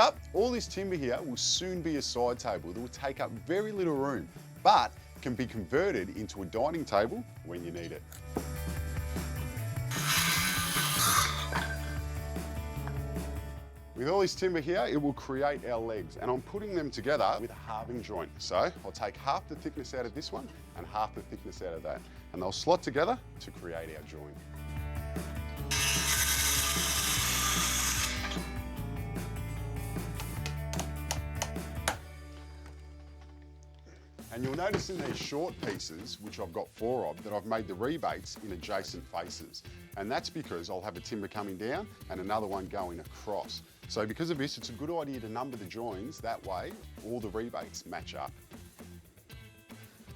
up, all this timber here will soon be a side table that will take up very little room, but can be converted into a dining table when you need it. With all this timber here, it will create our legs, and I'm putting them together with a halving joint. So I'll take half the thickness out of this one and half the thickness out of that, and they'll slot together to create our joint. And you'll notice in these short pieces, which I've got 4 of, that I've made the rebates in adjacent faces. And that's because I'll have a timber coming down and another one going across. So because of this, it's a good idea to number the joins, that way all the rebates match up.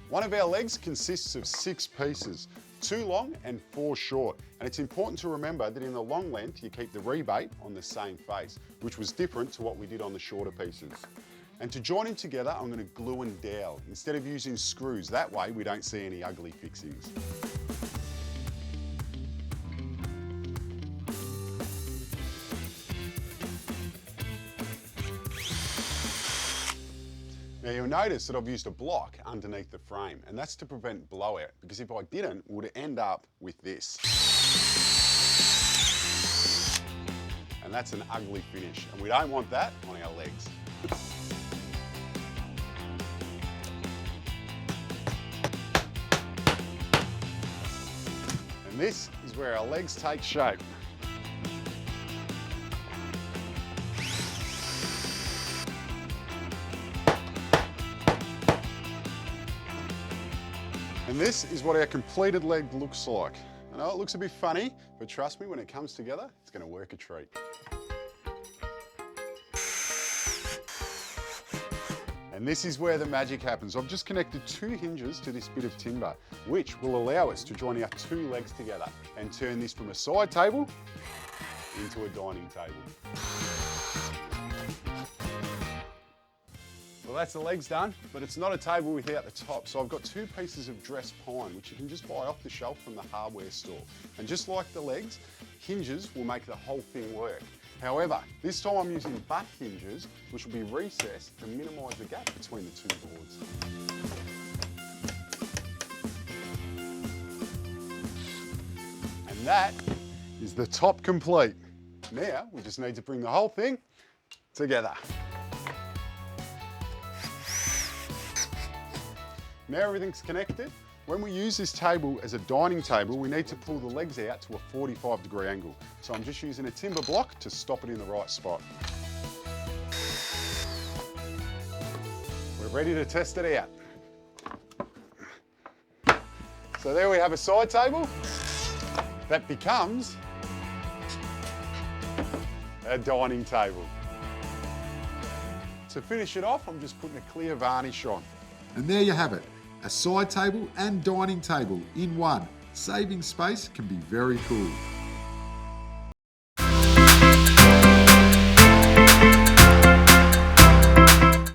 One of our legs consists of 6 pieces, 2 long and 4 short. And it's important to remember that in the long length, you keep the rebate on the same face, which was different to what we did on the shorter pieces. And to join them together, I'm going to glue and dowel instead of using screws. That way we don't see any ugly fixings. Now you'll notice that I've used a block underneath the frame, and that's to prevent blowout, because if I didn't, we would end up with this. And that's an ugly finish, and we don't want that on our legs. And this is where our legs take shape. And this is what our completed leg looks like. I know it looks a bit funny, but trust me, when it comes together, it's going to work a treat. And this is where the magic happens. I've just connected 2 hinges to this bit of timber, which will allow us to join our 2 legs together and turn this from a side table into a dining table. Well, that's the legs done, but it's not a table without the top. So I've got 2 pieces of dressed pine, which you can just buy off the shelf from the hardware store. And just like the legs, hinges will make the whole thing work. However, this time I'm using butt hinges, which will be recessed to minimise the gap between the 2 boards. And that is the top complete. Now, we just need to bring the whole thing together. Now everything's connected. When we use this table as a dining table, we need to pull the legs out to a 45-degree angle. So I'm just using a timber block to stop it in the right spot. We're ready to test it out. So there we have a side table that becomes a dining table. To finish it off, I'm just putting a clear varnish on. And there you have it, a side table and dining table in one. Saving space can be very cool.